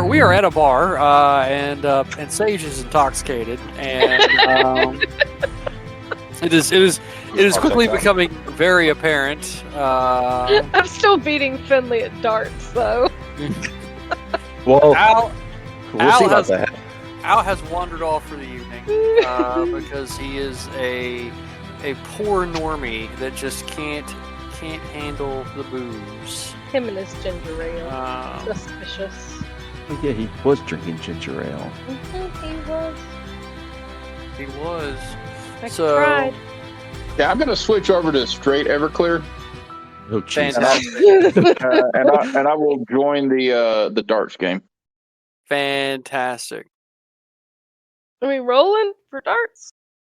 we are at a bar, and Sage is intoxicated, and it is quickly becoming very apparent. I'm still beating Finley at darts, though. Well, Al we'll see about that. Al has wandered off for the evening because he is a poor normie that just can't handle the booze. Him and his ginger ale. Suspicious. Oh, yeah, he was drinking ginger ale. He was. He was. I So- tried. Yeah, I'm gonna switch over to straight Everclear, Oh, Jesus. Fantastic. and I will join the darts game. Fantastic. Are we rolling for darts?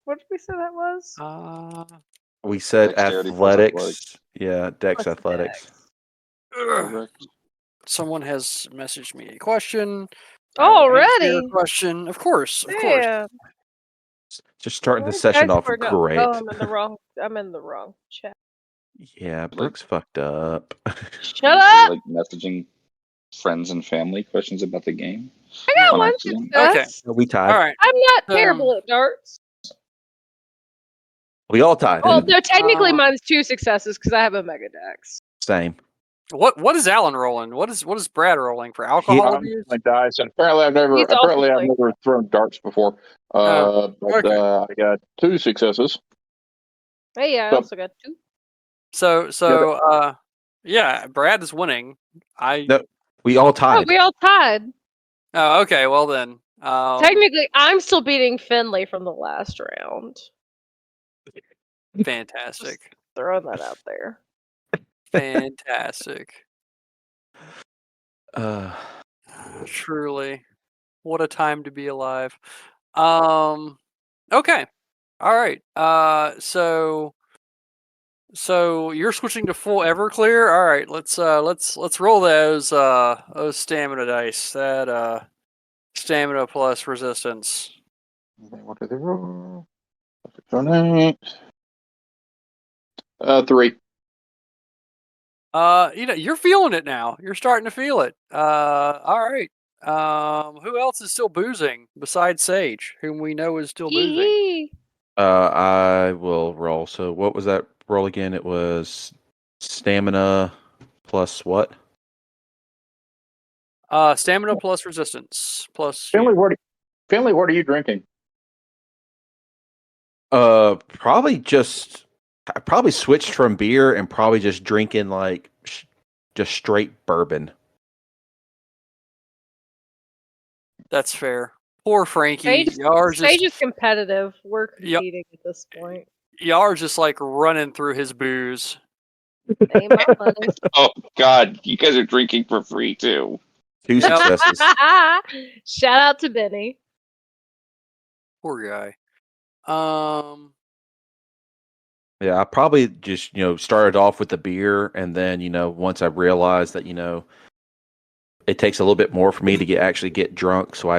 What did we say that was? We said Dexterity plus athletics. athletics. Yeah, Dex Plus athletics. Dex. Ugh. Someone has messaged me a question. I will answer Already? your question, of course. Yeah. Just starting the Where's session Dice off Board? great. Oh, I'm in the wrong chat. Yeah, Brooks fucked up. Shut up! Like messaging friends and family questions about the game. I got on one accident. success. We tied. All right. I'm not Um, terrible at darts. We all tied. Well, no, technically Uh, mine's 2 successes because I have a Mega Dex. Same. What is Alan rolling? What is Brad rolling for alcohol I'm abuse? my dice, and apparently I've never He's also playing. thrown darts before. But okay. I got 2 successes. Hey, yeah, I So- also got 2. Yeah, Brad is winning. No, we all Oh, tied. we all tied. Oh, okay. Well then, Technically, I'm still beating Finley from the last round. fantastic, Throwing that out there. fantastic. Uh, Truly, what a time to be alive. Okay, all right. So you're switching to full Everclear. All right, let's roll those stamina dice. That stamina plus resistance. What did they roll? Donate. 3. You're feeling it now. You're starting to feel it. All right. Who else is still boozing besides Sage, whom we know is still boozing? Hee I will roll. So what was that roll again? It was stamina plus what? Stamina plus resistance plus. Finley, what are you drinking? Probably just. I probably switched from beer and probably just drinking like just straight bourbon. That's fair. Poor Frankie. Sage, Y'all are Sage just is competitive. We're Yep. competing at this point. y'all are just like running through his booze. Ain't my money. Oh God, you guys are drinking for free too. 2 successes. Shout out to Benny. Poor guy. Yeah, I probably just, started off with the beer and then, once I realized that, it takes a little bit more for me to actually get drunk. So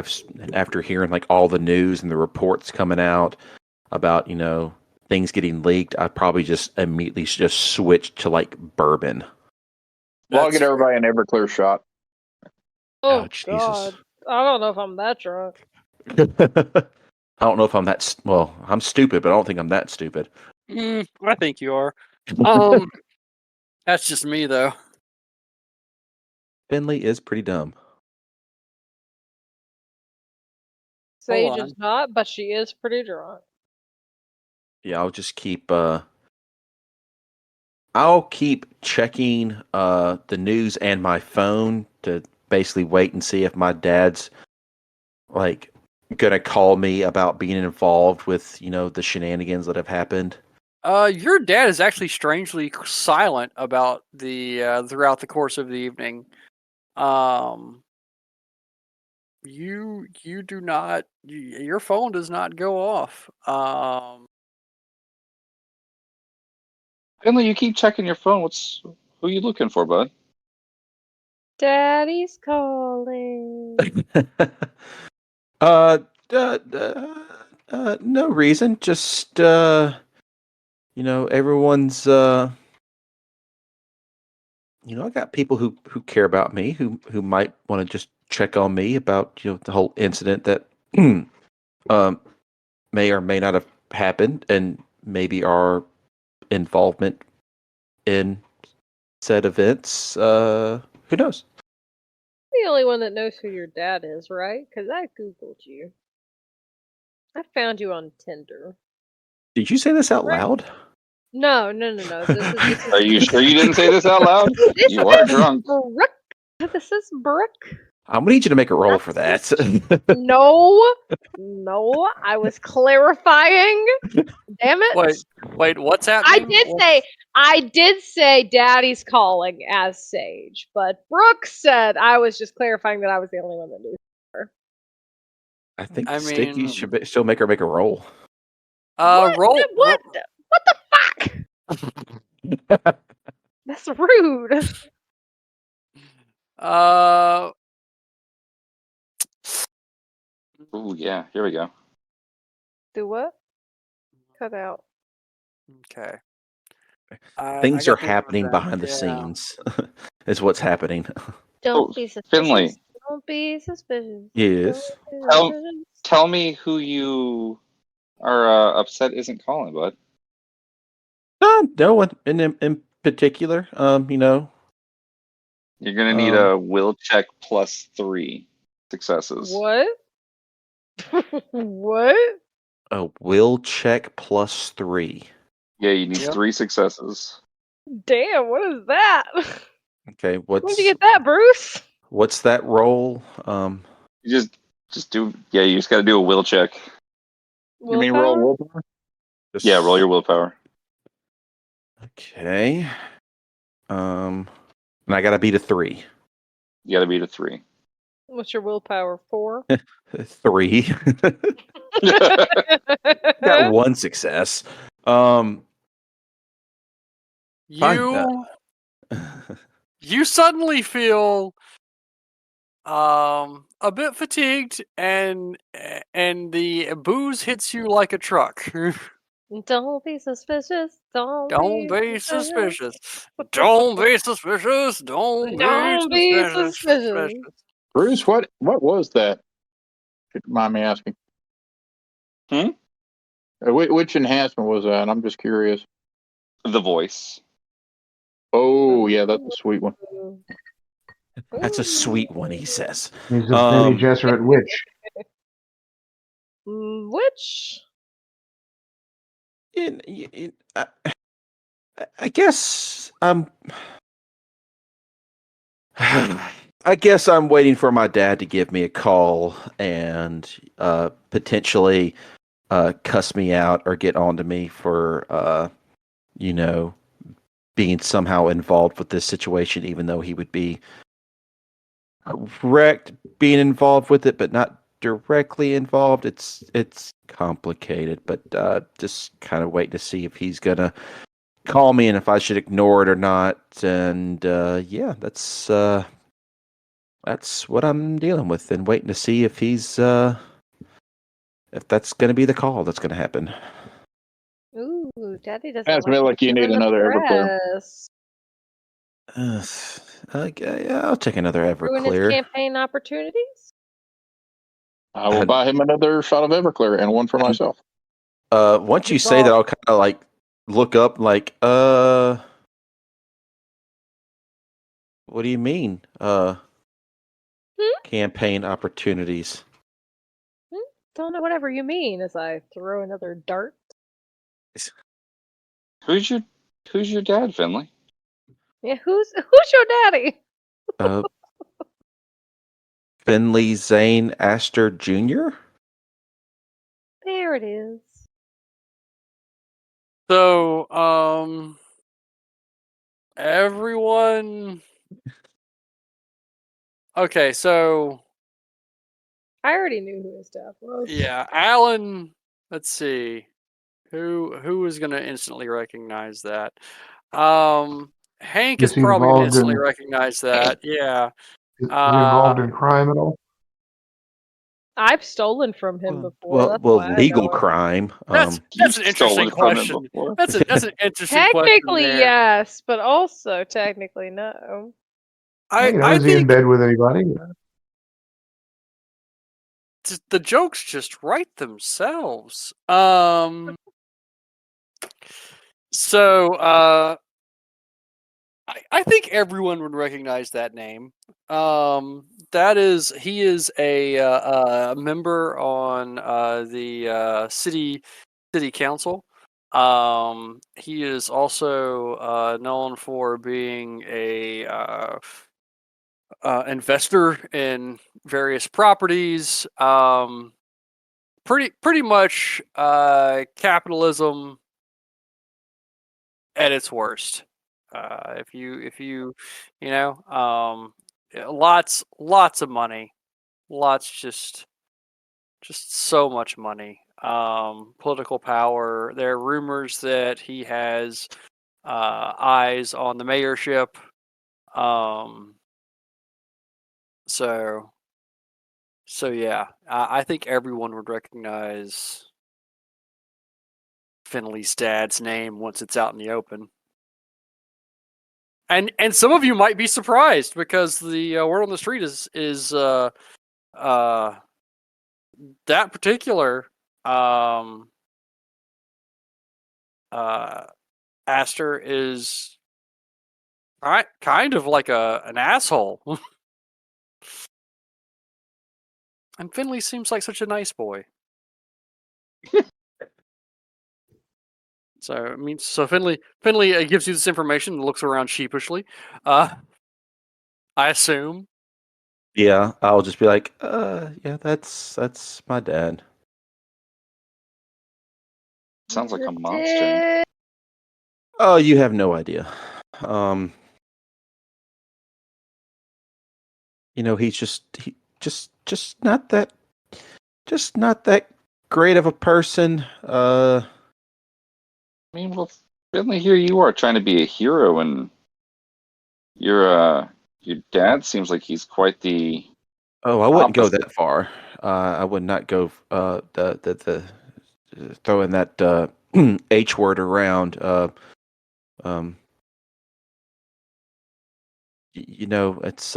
after hearing like all the news and the reports coming out about, things getting leaked, I probably just immediately just switched to like bourbon. Well, I'll get everybody an Everclear shot. Oh, Jesus. God. I don't know if I'm that drunk. I don't know if I'm that, well, I'm stupid, but I don't think I'm that stupid. I think you are. That's just me though. Finley is pretty dumb. Sage on. is not, but she is pretty drunk. Yeah, I'll just keep, I'll keep checking the news and my phone to basically wait and see if my dad's like gonna call me about being involved with the shenanigans that have happened. Your dad is actually strangely silent about the throughout the course of the evening. You do not. Your phone does not go off. Finley, you keep checking your phone. Who are you looking for, bud? Daddy's calling. No reason. Just everyone's I got people who care about me who might want to just check on me about the whole incident that may or may not have happened, and maybe our involvement in said events. Who knows? The only one that knows who your dad is, right? Because I googled you. I found you on Tinder. Did you say this out Right. loud? No. This is Are you sure you didn't say this out loud? This You are is drunk. Brooke. This is Brooke. I'm gonna need you to make a roll for that. No, I was clarifying. Damn it. Wait, what's I happening? did say Daddy's calling as Sage, but Brooke said I was just clarifying that I was the only one that knew her. I think I Sticky mean- should still make her make a roll. Roll. What the fuck? That's rude. Oh yeah, here we go. Do what? Cut out. Okay. Things I are got the happening numbers behind the out, yeah. scenes. Is what's happening. Don't Oh, be suspicious. Finley. Don't be suspicious. Yes. Don't be suspicious. Tell me who you are upset isn't calling, bud. No one in particular. You're gonna need a will check +3 successes. What? What? A will check +3. Yeah, you need Yep. 3 successes. Damn, what is that? Okay, Where'd you get that, Bruce? what's that roll? You just do. Yeah, you just got to do a will check. You mean roll Willpower? willpower? Yeah, roll your willpower. Okay. And I gotta beat a 3. You got to beat a 3. What's your willpower? 4? 3. Got 1 success. Fine. You suddenly feel a bit fatigued, and the booze hits you like a truck. Don't be suspicious. Don't Be suspicious. Don't Don't be suspicious. Don't be be suspicious. Bruce, what was that? If you mind me asking. Hmm? Which enhancement was that? I'm just curious. The voice. Oh, yeah, that's a sweet one. That's a sweet one, he says. He's a Benny Gesserit witch. Which? I guess I guess I'm waiting for my dad to give me a call and potentially cuss me out or get onto me for being somehow involved with this situation, even though he would be correct being involved with it, but not directly involved. It's complicated, but just kind of waiting to see if he's gonna call me and if I should ignore it or not. And yeah, that's what I'm dealing with, and waiting to see if he's if that's gonna be the call that's gonna happen. Ooh, Daddy doesn't Sounds to me like you need another Everclear. press. Okay, yeah, I'll take another Ruin his Everclear. campaign opportunities? I will buy him another shot of Everclear and one for myself. Once you say that, I'll kind of like look up, like, what do you mean? Campaign opportunities. Don't know whatever you mean as I throw another dart. Who's your dad, Finley? Yeah, who's your daddy? Finley Zane Astor Jr. There it is. So, everyone. Okay, so I already knew who his dad was. yeah, Alan. Let's see, who is going to instantly recognize that? Hank is Is he probably going to involved instantly in- recognize that. Yeah. Is he involved in crime at all? I've stolen from him before. Well, That's why I legal know him. crime. That's an You've interesting stolen from him question. before. That's an interesting question. Technically, there. yes, but also technically no. Is he I in think bed with anybody? the jokes just write themselves. So I think everyone would recognize that name. He is a member on the city council. He is also known for being a investor in various properties. Pretty much capitalism at its worst. If you lots of money, just so much money. Political power. There are rumors that he has eyes on the mayorship. So yeah, I think everyone would recognize Finley's dad's name once it's out in the open. And some of you might be surprised because the word on the street is that particular Aster is kind of like an asshole. And Finley seems like such a nice boy. So Finley gives you this information and looks around sheepishly. I assume. Yeah, I'll just be like, yeah, that's my dad. Sounds like a He's monster. dead. Oh, you have no idea. He's just not that great of a person. I mean, well, Finley, here you are trying to be a hero, and your dad seems like he's quite the Oh, I wouldn't go opposite. that far. I would not go the throwing that H word around. It's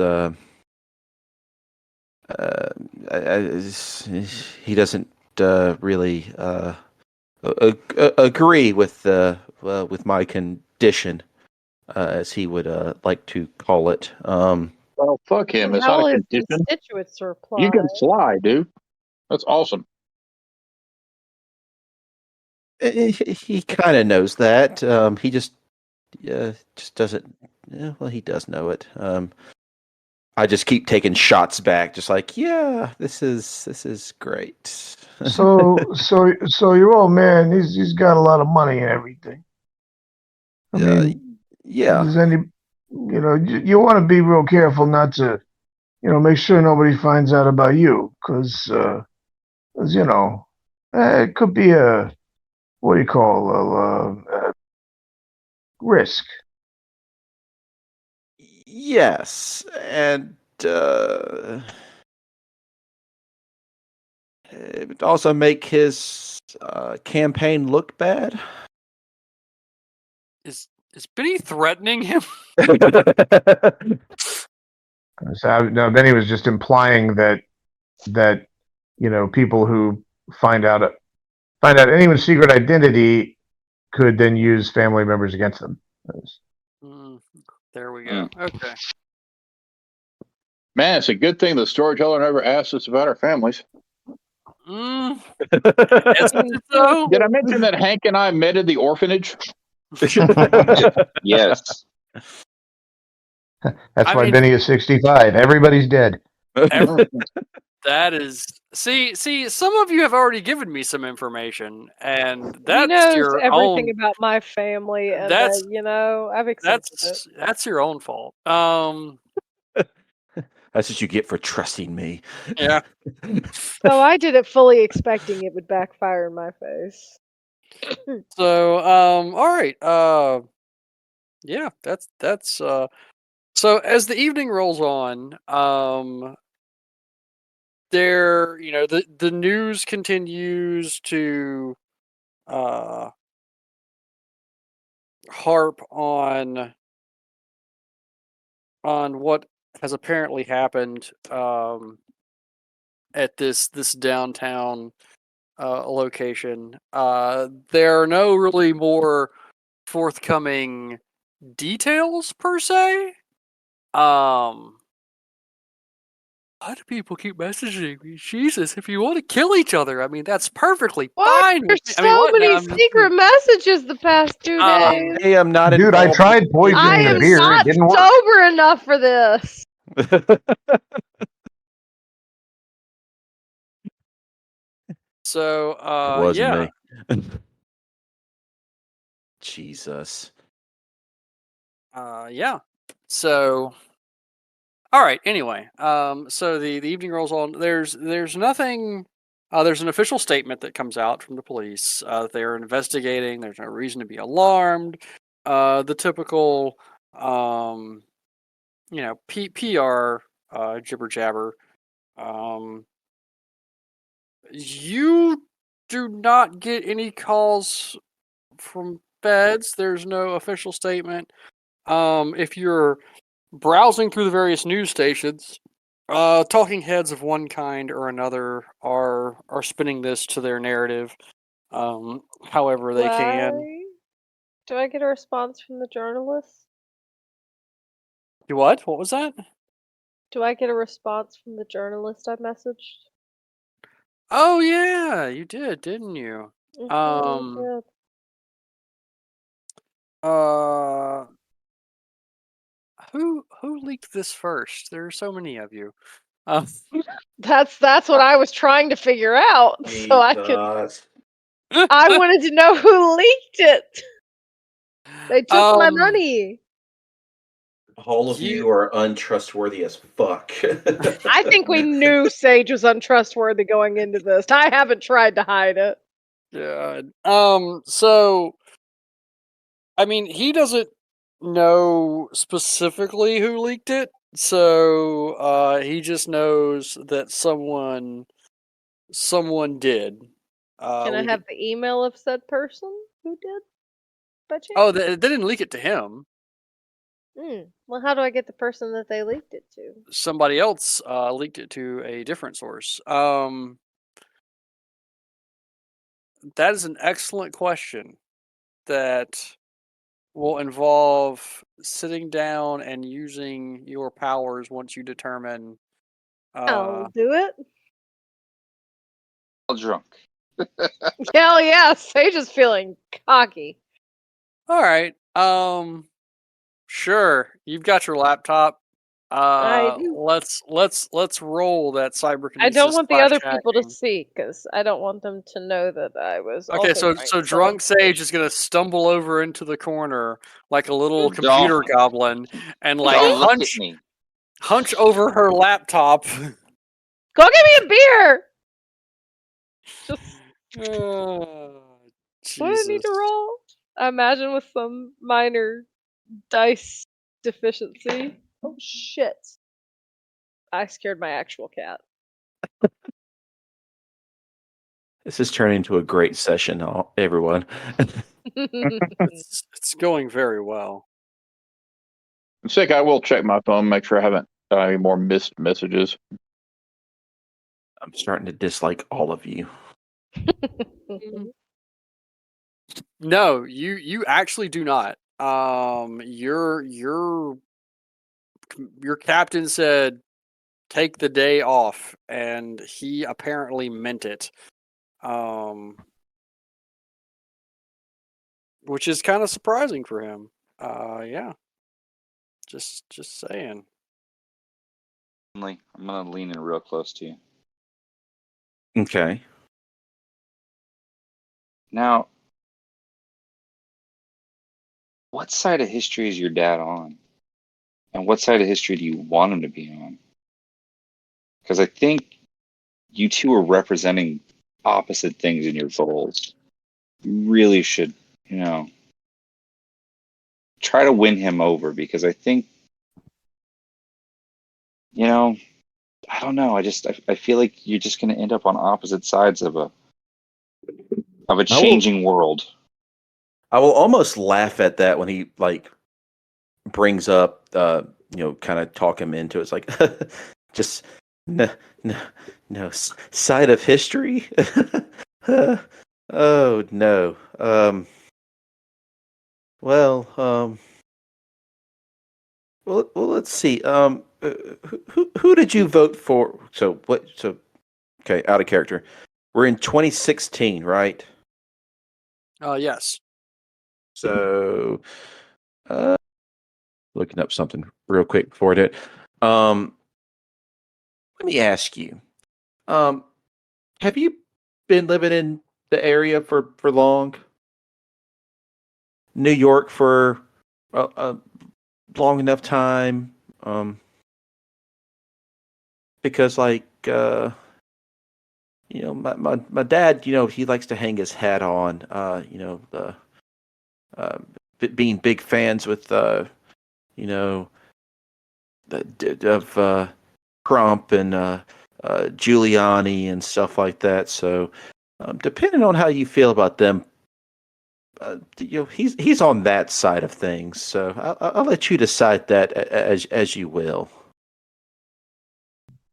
he doesn't really agree with my condition, as he would like to call it. Well, fuck him. And It's how not will a his condition. constituents reply? You can fly, dude. That's awesome. He kind of knows that. He just doesn't. Yeah, well, he does know it. I just keep taking shots back, just like, yeah, this is great. So your old man, he's got a lot of money and everything. I mean, yeah. does any, you want to be real careful not to, make sure nobody finds out about you, because it could be a, what do you call, a risk. Yes, and it would also make his campaign look bad. Is Benny threatening him? So no, then he was just implying that people who find out anyone's secret identity could then use family members against them. There we go. Okay. Man, it's a good thing the storyteller never asked us about our families. Isn't it though? Did I mention that Hank and I met at the orphanage? Yes. That's why Benny is 65. Everybody's dead. That is see. Some of you have already given me some information, and He that's knows your everything own. about my family, and That's I've accepted it. that's your own fault. That's what you get for trusting me. Yeah. So I did it fully expecting it would backfire in my face. So all right. Yeah. That's So as the evening rolls on, the news continues to harp on what has apparently happened at this downtown location. There are no really more forthcoming details per se. Why do people keep messaging me? Jesus, if you want to kill each other, I mean, that's perfectly Why fine there's with me. so I mean, what? No, many I'm just secret messages the past 2 days? I am not Dude, I involved tried in poisoning I the am beer. It not didn't work. sober enough for this. So, It wasn't yeah. me. Jesus. Yeah. So, all right. Anyway, so the evening rolls on. There's nothing. There's an official statement that comes out from the police. They're investigating. There's no reason to be alarmed. The typical, PR jibber jabber. You do not get any calls from feds. There's no official statement. If you're browsing through the various news stations, talking heads of one kind or another are spinning this to their narrative, however they can. Why? Do I get a response from the journalist? You what? What was that? Do I get a response from the journalist I messaged? Oh yeah, you did, didn't you? Mhm, Um, I did. uh, who leaked this first? There are so many of you. Um, That's what I was trying to figure out, so I could. I wanted to know who leaked it. They took my money. All of You- you are untrustworthy as fuck. I think we knew Sage was untrustworthy going into this. I haven't tried to hide it. God. So, I mean, he doesn't know specifically who leaked it, so he just knows that someone did. Can I We have the email of said person who did? By chance? Oh, they didn't leak it to him. Well, how do I get the person that they leaked it to? Somebody else leaked it to a different source. That is an excellent question that will involve sitting down and using your powers once you determine. I'll do it. All drunk. Hell yeah, Sage is feeling cocky. All right. Sure. You've got your laptop. I do. Let's roll that cyberkinesis. I don't want the other slash people to hacking. see because I don't want them to know that I was. Okay, also so trying so to drunk solve Sage is gonna stumble over into the corner like a little Don't. computer goblin and like Don't look at me. hunch over her laptop. Go get me a beer. Just what do I need to Jesus. roll? I imagine with some minor dice deficiency. Oh shit! I scared my actual cat. This is turning into a great session, everyone. It's going very well. Sick, I will check my phone, make sure I haven't got any more missed messages. I'm starting to dislike all of you. No, you actually do not. Your captain said take the day off, and he apparently meant it. Which is kind of surprising for him. Yeah. Just saying. I'm gonna lean in real close to you. Okay. Now, what side of history is your dad on? And what side of history do you want him to be on? Because I think you two are representing opposite things in your goals. You really should, try to win him over because I think, I don't know. I feel like you're just going to end up on opposite sides of a changing world. I will almost laugh at that when he brings up kind of talk him into it. It's like just No, no, no. Side of history? Oh no. Well, well, let's see. Who did you vote for? So what? So okay, out of character. We're in 2016, right? Yes. So, uh, looking up something real quick before it. Um, let me ask you. Um, have you been living in the area for long? New York for a long enough time? Because my dad, he likes to hang his hat on, the uh, being big fans with, you know, of Trump and Giuliani and stuff like that. So, depending on how you feel about them, he's on that side of things. So I'll let you decide that as you will.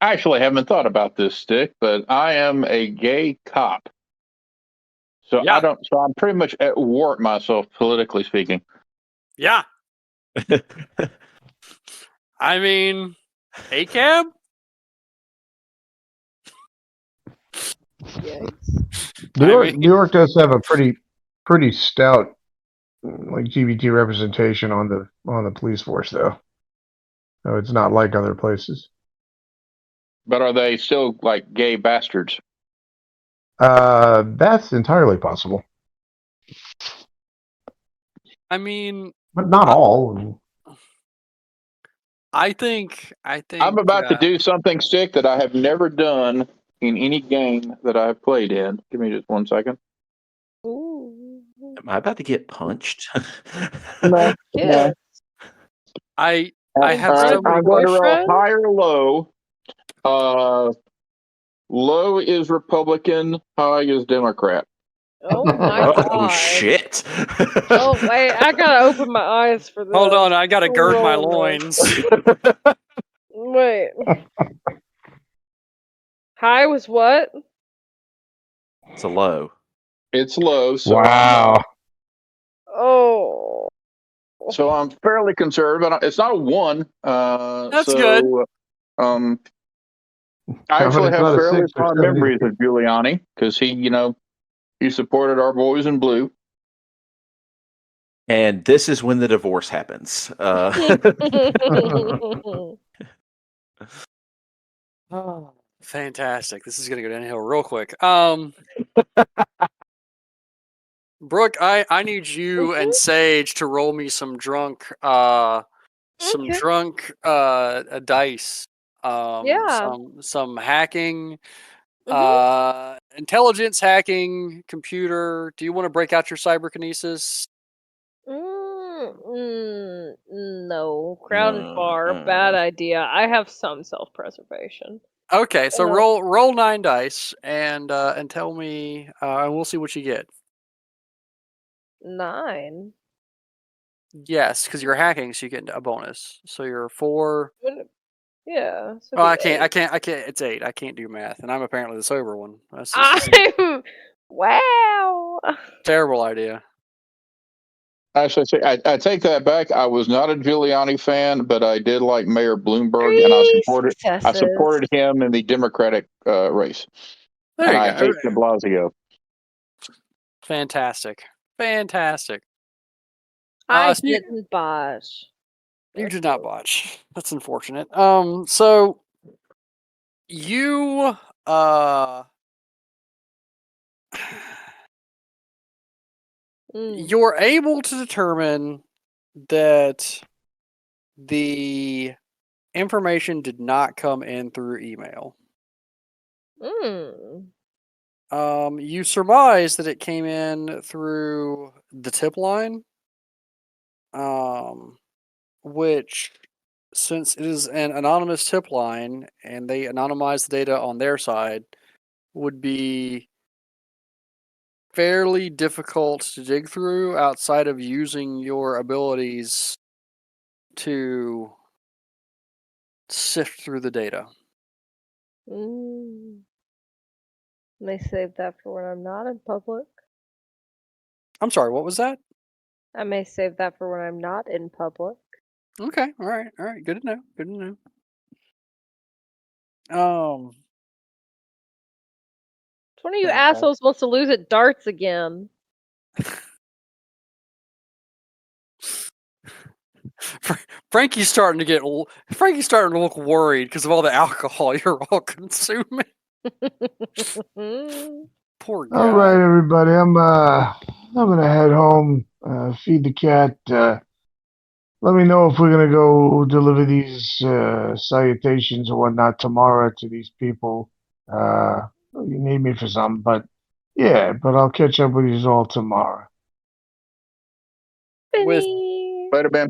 I actually haven't thought about this, Stick, but I am a gay cop. So Yeah. so I'm pretty much at war myself, politically speaking. Yeah. I mean, ACAB? Yikes. New York does have a pretty stout like GBT representation on the police force, though. So it's not like other places. But are they still like gay bastards? That's entirely possible, I mean, but not all. I think I'm about to do something, Stick, that I have never done in any game that I've played in. Give me just 1 second. Ooh. Am I about to get punched? No, Yeah. no. I All have right, I'm so your I'm many going to roll boyfriend? high or low. Low is Republican, high is Democrat. Oh my Oh god. shit! Oh wait, I gotta open my eyes for Hold this. on, I gotta We're gird my rolling this. loins. Wait. High was what? It's a low. It's low, so Wow. Oh. I'm fairly conservative. It's not a 1. That's good. I But actually it's have not a fairly 6 or fond 7 memories either. of Giuliani because he supported our boys in blue. And this is when the divorce happens. Oh, fantastic. This is gonna go downhill real quick. Brooke, I need you and Sage to roll me some drunk Okay. dice. Yeah. Some hacking, Mhm. intelligence hacking, computer. Do you want to break out your cyberkinesis? No. Crowded bar. Bad idea. I have some self-preservation. Okay, so Uh, roll 9 dice and tell me and we'll see what you get. 9. Yes, because you're hacking, so you get a bonus. So you're 4. Yeah. So Oh, be I 8. can't. It's 8. I can't do math, and I'm apparently the sober one. This is a I'm. Wow. terrible idea. Actually, I take that back. I was not a Giuliani fan, but I did like Mayor Bloomberg, and Three I successes. supported him in the Democratic race, There and you I go. hate De Blasio. Fantastic, fantastic. I So didn't botch. you That's did not good. botch. That's unfortunate. So you Mm. you're able to determine that the information did not come in through email. Mm. You surmise that it came in through the tip line, which, since it is an anonymous tip line and they anonymize the data on their side, would be fairly difficult to dig through outside of using your abilities to sift through the data. May save that for when I'm not in public. I'm sorry, what was that? I may save that for when I'm not in public. Okay, all right. Good to know. Good to know. One of you Dang, assholes wants to lose at darts again. Frankie's starting to look worried because of all the alcohol you're all consuming. Poor guy. All right, everybody. I'm gonna head home, feed the cat. Let me know if we're gonna go deliver these salutations or whatnot tomorrow to these people. You need me for something, but yeah, but I'll catch up with you all tomorrow. With Later, Ben.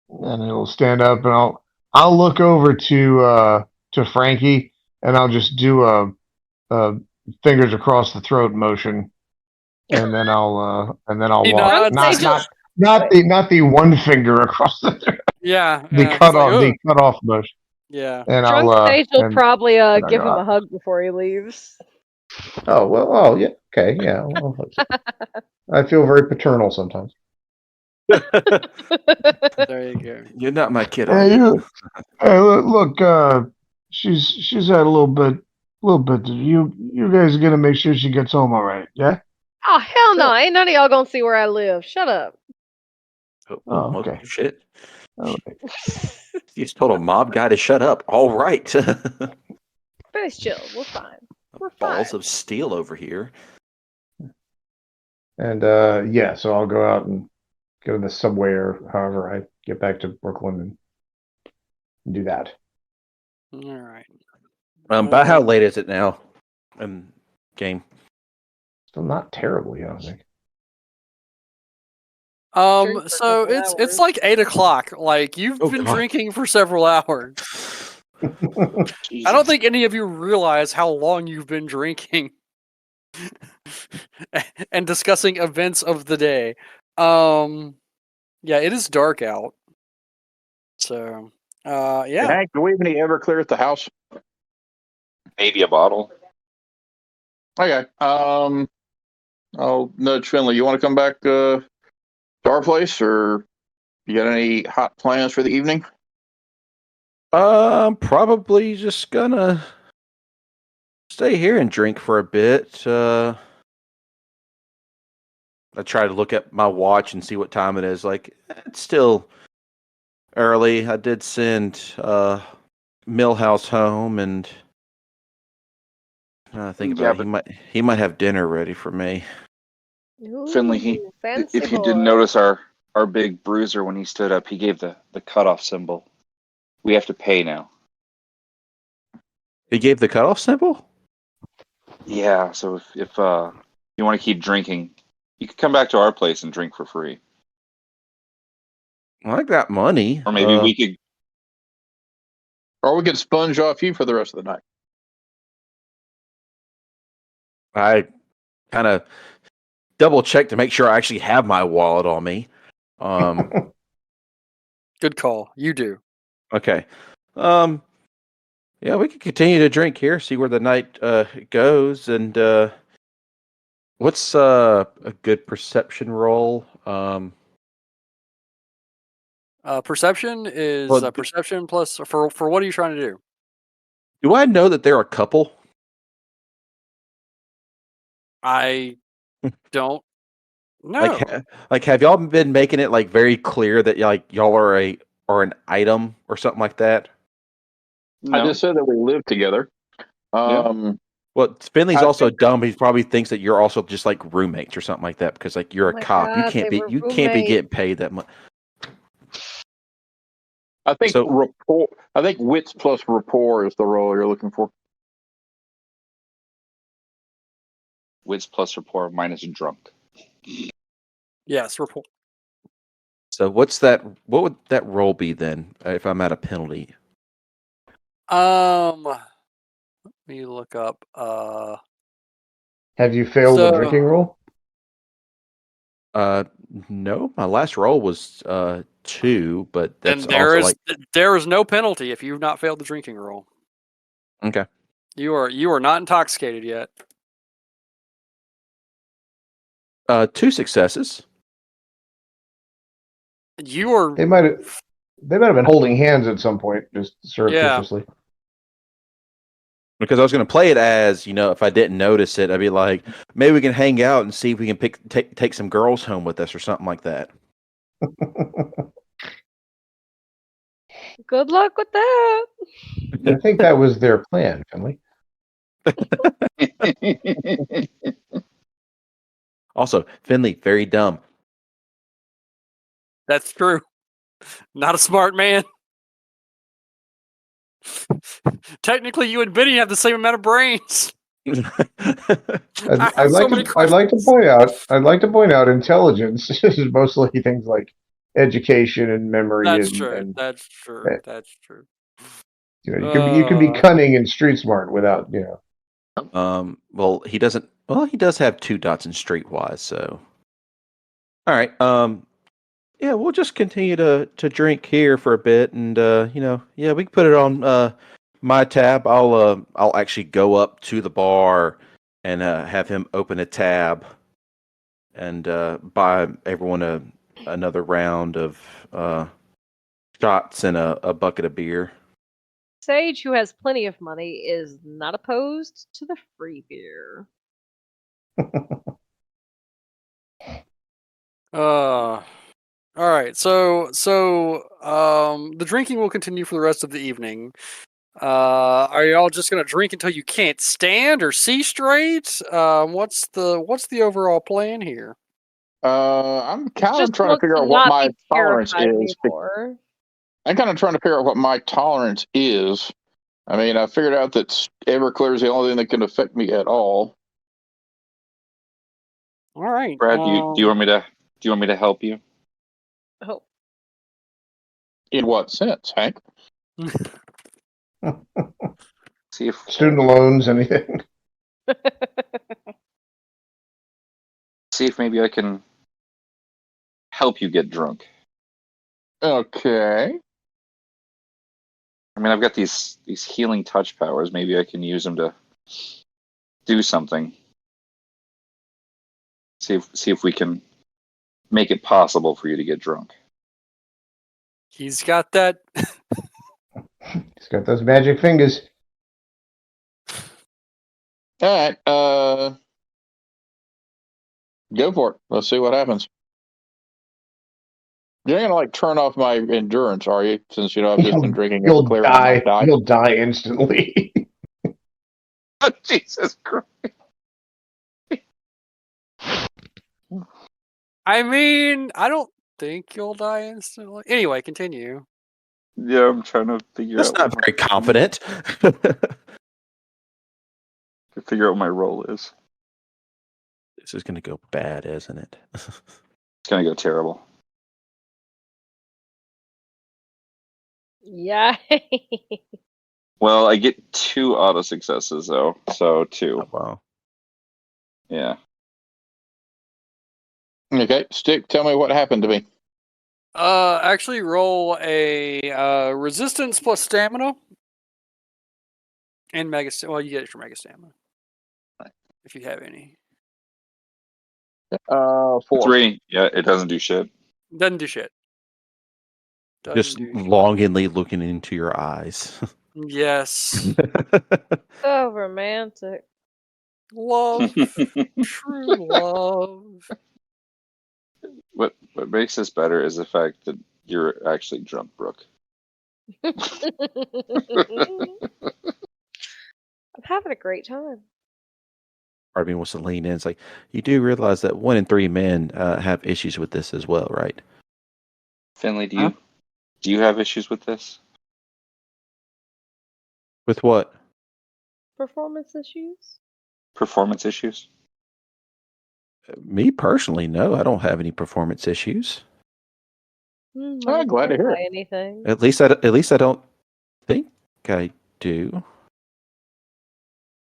And he'll stand up, and I'll look over to Frankie, and I'll just do a fingers across the throat motion, and then I'll He walk. nods. Not the one finger across the throat. Yeah, The he's cut like, off, "Ugh." the cut off motion. Yeah. And Drunk I'll Sage will and probably I'll give go him a out. hug before he leaves. Oh well. Oh yeah. Okay. Yeah. Well, I feel very paternal sometimes. There you go. You're not my kid, are Hey, you? hey, look. She's had a little bit. You guys are gonna make sure she gets home all right. Yeah. Oh hell no! Ain't none of y'all gonna see where I live. Shut up. Oh, well, Okay. shit. All right. You just told a mob guy to shut up. All right. Please chill. We're fine. We're Balls fine. of steel over here. And yeah, so I'll go out and go to the subway or however I get back to Brooklyn and do that. All right. About how late is it now? Game. Still not terribly, I don't think. Drink for So several it's hours. like 8:00. Like you've been God. drinking for several hours. I don't think any of you realize how long you've been drinking and discussing events of the day. Yeah, it is dark out. So, yeah. Hank, do we have any Everclear at the house? Maybe a bottle. Okay. I'll nudge Finley. You want to come back to our place, or you got any hot plans for the evening? I'm probably just gonna stay here and drink for a bit. I try to look at my watch and see what time it is. Like, it's still early. I did send Millhouse home, and think about it, he might have dinner ready for me. Finley, fancy if you boy. didn't notice our big bruiser when he stood up, he gave the cutoff symbol. We have to pay now. He gave the cutoff symbol? Yeah, so if you want to keep drinking, you could come back to our place and drink for free. I got money. Or maybe we could. Or we could sponge off you for the rest of the night. I kind of double check to make sure I actually have my wallet on me. Good call. You do. Okay. Yeah, we can continue to drink here, see where the night goes, and what's a good perception roll? Perception is Well, perception plus for what are you trying to do? do I know that they're a couple? I don't know. Like, have y'all been making it like very clear that like y'all are an item or something like that? No. I just said that we live together. Well, Finley's I also think- dumb. He probably thinks that you're also just like roommates or something like that because like you're Oh a my cop. God, You can't be getting paid that much. I think So- rapport. I think wits plus rapport is the role you're looking for. Wits plus rapport minus drunk. Yes, report. So what's that? What would that roll be then if I'm at a penalty? Let me look up. Have you failed the So- drinking rule? No, my last roll was 2, but that's And there also is no penalty if you've not failed the drinking rule. Okay. You are not intoxicated yet. 2 successes. You are. They might have been holding hands at some point, just surreptitiously. Because I was going to play it as, if I didn't notice it, I'd be like, maybe we can hang out and see if we can take some girls home with us or something like that. Good luck with that. I think that was their plan, Finley. Also, Finley, very dumb. That's true. Not a smart man. Technically, you and Benny have the same amount of brains. I'd like to point out intelligence is mostly things like education and memory. That's and, true. and That's true. uh, That's true. you can be cunning and street smart without Well, he doesn't. Well, he does have 2 dots in streetwise. So, all right. Yeah, we'll just continue to drink here for a bit, and yeah, we can put it on my tab. I'll actually go up to the bar and have him open a tab and buy everyone another round of shots and a bucket of beer. Sage, who has plenty of money, is not opposed to the free beer. All right. So the drinking will continue for the rest of the evening. Are y'all just gonna drink until you can't stand or see straight? What's the overall plan here? I'm kind of Just trying to want figure out what not my be tolerance terrified is. anymore. I'm kind of trying to figure out what my tolerance is. I mean, I figured out that Everclear is the only thing that can affect me at all. All right, Brad, do you want me to help you? Oh, In what sense, Hank? See if student loans, anything. maybe I can help you get drunk. Okay. I mean, I've got these healing touch powers. Maybe I can use them to do something. See if we can make it possible for you to get drunk. He's got that. He's got those magic fingers. All right. Go for it. Let's see what happens. You're not gonna turn off my endurance, are you? Since I've just been drinking You'll Everclear and I die. might die. You'll die instantly. Oh, Jesus Christ! I mean, I don't think you'll die instantly. Anyway, continue. Yeah, I'm trying to figure That's out. not very confident. To figure out what my role is. This is going to go bad, isn't it? It's gonna go terrible. yeah. Well, I get 2 auto successes though, so 2. Oh, wow. Yeah. Okay, Stick. Tell me what happened to me. Actually, roll a resistance plus stamina and mega. Well, you get extra mega stamina if you have any. 4. 3. Yeah, it doesn't do shit. Doesn't do shit. Just longingly looking into your eyes. Yes. So romantic. Love. True love. What makes this better is the fact that you're actually drunk, Brooke. I'm having a great time. Part of me wants to lean in. It's like, you do realize that 1 in 3 men have issues with this as well, right? Finley, do you have issues with this? With what? Performance issues? Performance issues? Me personally, no. I don't have any performance issues. I'm glad to hear it. Anything. At least I don't think I do.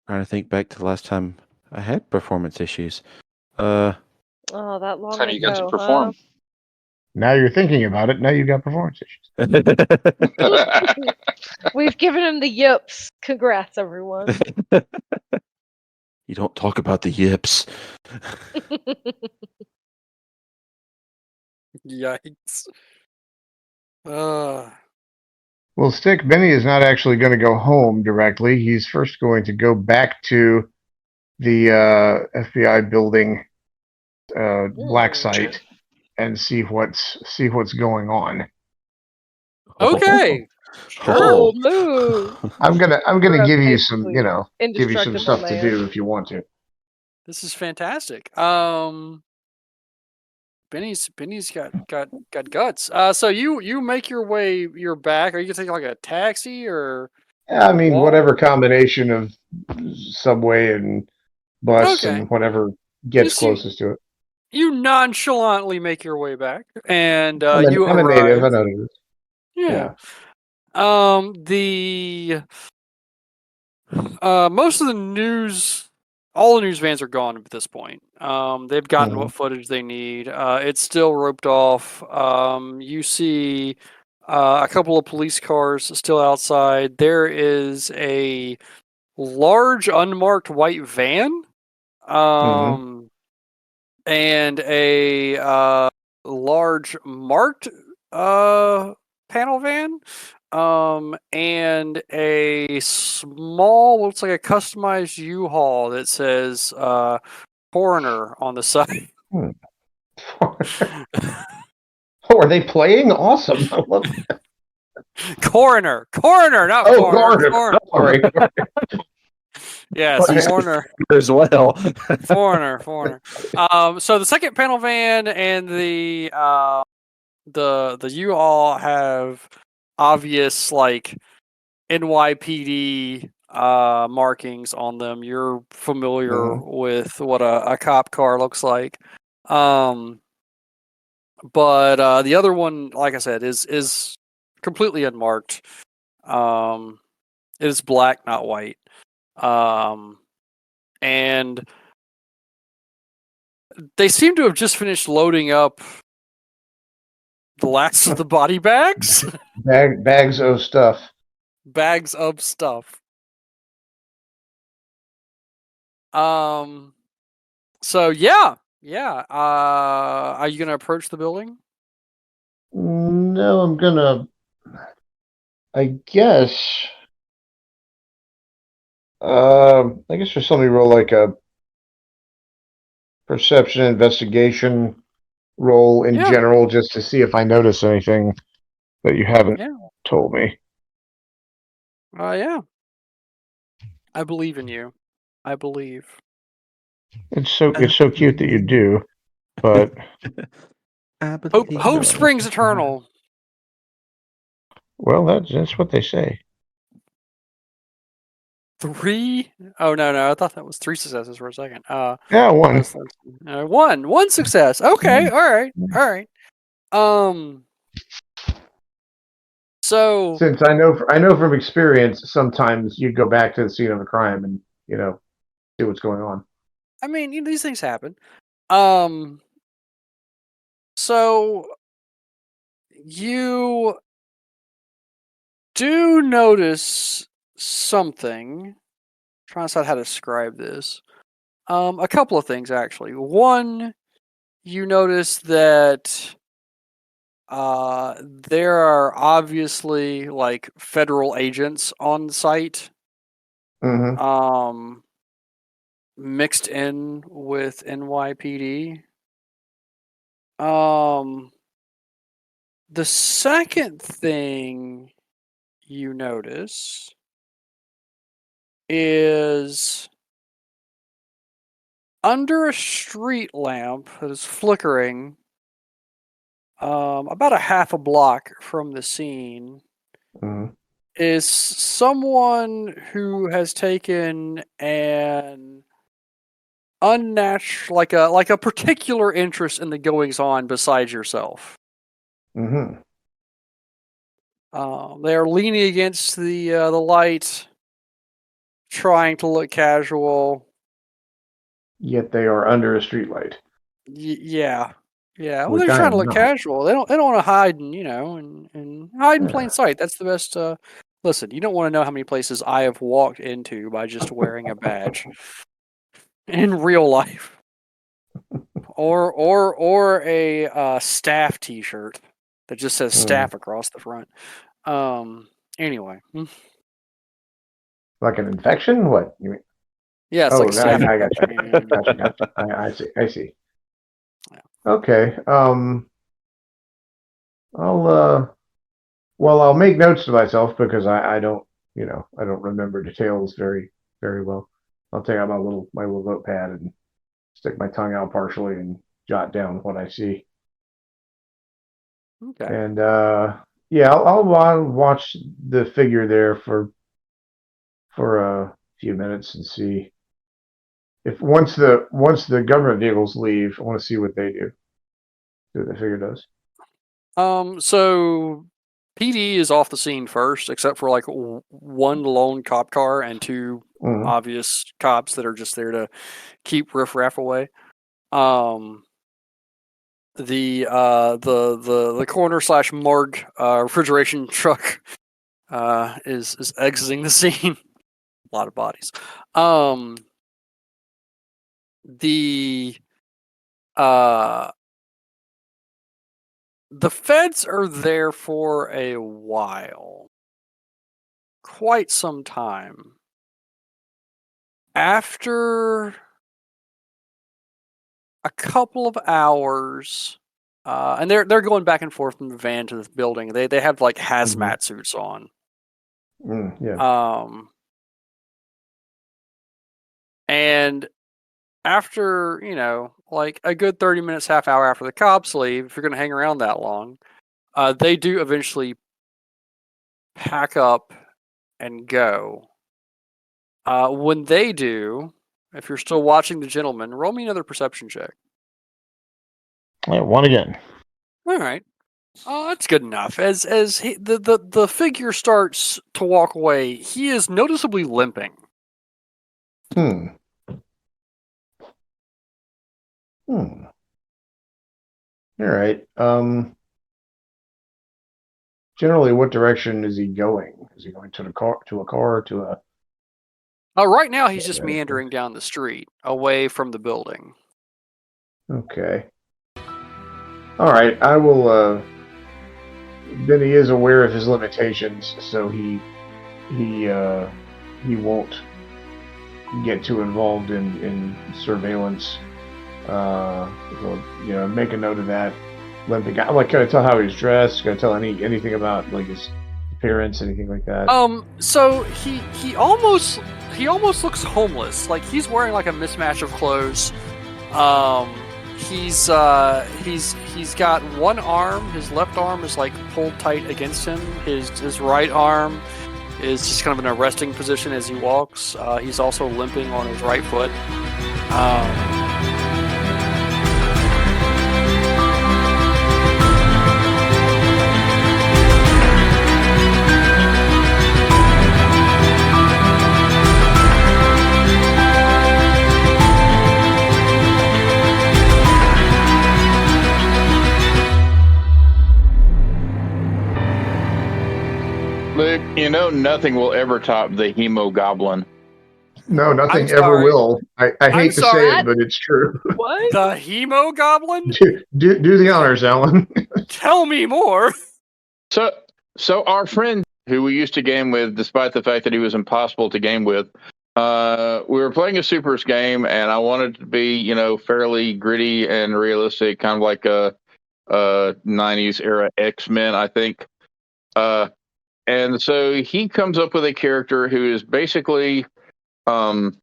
Trying to think back to the last time I had performance issues. Oh, that long Time ago. you got to perform. Now you're thinking about it. Now you've got performance issues. We've given him the yips. Congrats, everyone. You don't talk about the yips. Yikes. Well, Stick Benny is not actually going to go home directly. He's first going to go back to the FBI building, black site, and see what's going on. Okay. Sure. Bold move. I'm gonna give you some, Basically, give you some indestructible stuff to man. do if you want to. This is fantastic. Benny's got guts. So you make your back. Are you gonna take like a taxi or? Yeah, I mean, walk? whatever combination of subway and bus Okay. and whatever gets You closest to it. You nonchalantly make your way back, and I'm you a native. I arrive. know this. Yeah. The most of the news, all the news vans are gone at this point. They've gotten what footage they need. It's still roped off. You see a couple of police cars still outside. There is a large unmarked white van. And a large marked panel van, and a small, looks like a customized U-Haul that says coroner on the side. Oh, are they playing? Awesome! I love that. Coroner, not coroner. Coroner. Sorry. Yes, foreigner as well. foreigner. So the second panel van and the U-Haul have obvious like NYPD markings on them. You're familiar with what a cop car looks like. But the other one, like I said, is completely unmarked. It is black, not white. And they seem to have just finished loading up the last of the body bags. Bags of stuff. Bags of stuff. So yeah. Are you gonna approach the building? No, I'm gonna. I guess. I guess for somebody roll like a perception investigation roll in general, just to see if I notice anything that you haven't told me. Yeah. I believe in you. I believe. It's so cute that you do, but hope springs eternal. Well, that's what they say. 3? Oh no! I thought that was 3 successes for a second. Yeah, 1. One success. Okay, all right. So since I know from experience, sometimes you go back to the scene of a crime and see what's going on. I mean, these things happen. So you do notice something. I'm trying to decide how to describe this. A couple of things actually. One, you notice that there are obviously like federal agents on site. Mixed in with NYPD. The second thing you notice is under a street lamp that is flickering, about a half a block from the scene, is someone who has taken an unnatural, like a particular interest in the goings on besides yourself. They are leaning against the light, trying to look casual. Yet they are under a streetlight. Yeah. Yeah, well, which they're I trying to am look not. casual. They don't want to hide, and hide in plain Yeah. sight. That's the best. Listen, you don't want to know how many places I have walked into by just wearing a badge in real life, or a staff T-shirt that just says staff across the front. Anyway, Like an infection? What you mean? yeah, it's Oh, like a staff I got you. infection. Gotcha. I see. I see. Yeah. Okay. I'll well, I'll make notes to myself because I don't, I don't remember details very well. I'll take out my little notepad and stick my tongue out partially and jot down what I see. Okay. And yeah, I'll watch the figure there for a few minutes and see if once the government vehicles leave, I want to see what they do. See what the figure does. So PD is off the scene first, except for like one lone cop car and two Mhm. obvious cops that are just there to keep riffraff away. The corner / morgue refrigeration truck is exiting the scene. A lot of bodies. The feds are there for a while. Quite some time. After a couple of hours, and they're going back and forth from the van to the building. They have like hazmat suits on. Yeah. And after, like a good 30 minutes, half hour after the cops leave, if you're going to hang around that long, they do eventually pack up and go. When they do, if you're still watching The Gentleman, roll me another perception check. Yeah, one again. All right. That's good enough. As the figure starts to walk away, he is noticeably limping. Hmm. All right. Generally, what direction is he going? Is he going to a car, to a? Right now, he's just meandering down the street, away from the building. Okay. All right. I will. Then he is aware of his limitations, so he won't get too involved in surveillance. So, make a note of that. Limping. I'm like, can I tell how he's dressed? Can I tell anything about like his appearance, anything like that? So he almost looks homeless. Like he's wearing like a mismatch of clothes. He's got one arm. His left arm is like pulled tight against him. His right arm is just kind of in a resting position as he walks. He's also limping on his right foot. Luke, nothing will ever top the Hemo Goblin. No, nothing I'm ever sorry. will. I hate to sorry. say it, but it's true. What? The Hemo Goblin? do the honors, Alan. Tell me more. So our friend who we used to game with, despite the fact that he was impossible to game with, we were playing a Supers game, and I wanted to be, fairly gritty and realistic, kind of like a 90s era X-Men, I think. And so he comes up with a character who is basically blood.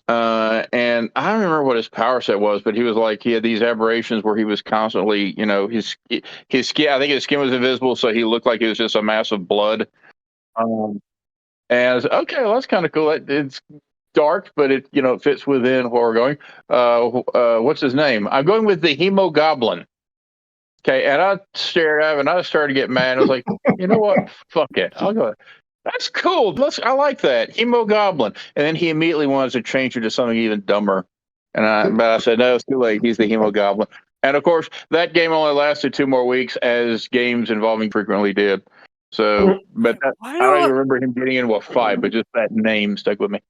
And I don't remember what his power set was, but he was like, he had these aberrations where he was constantly, his skin, I think his skin was invisible, so he looked like it was just a mass of blood. And I was, okay, well, that's kind of cool. It's dark, but it, it fits within where we're going. What's his name? I'm going with the Hemo Goblin. Okay, and I stared at him, and I started to get mad. I was like, you know what? Fuck it. I'll go. That's cool. I like that. Hemo Goblin. And then he immediately wanted to change it to something even dumber. But I said, no, it's too late. He's the Hemogoblin. And of course, that game only lasted 2 more weeks, as games involving frequently did. So, but I don't even remember him getting into a fight, but just that name stuck with me.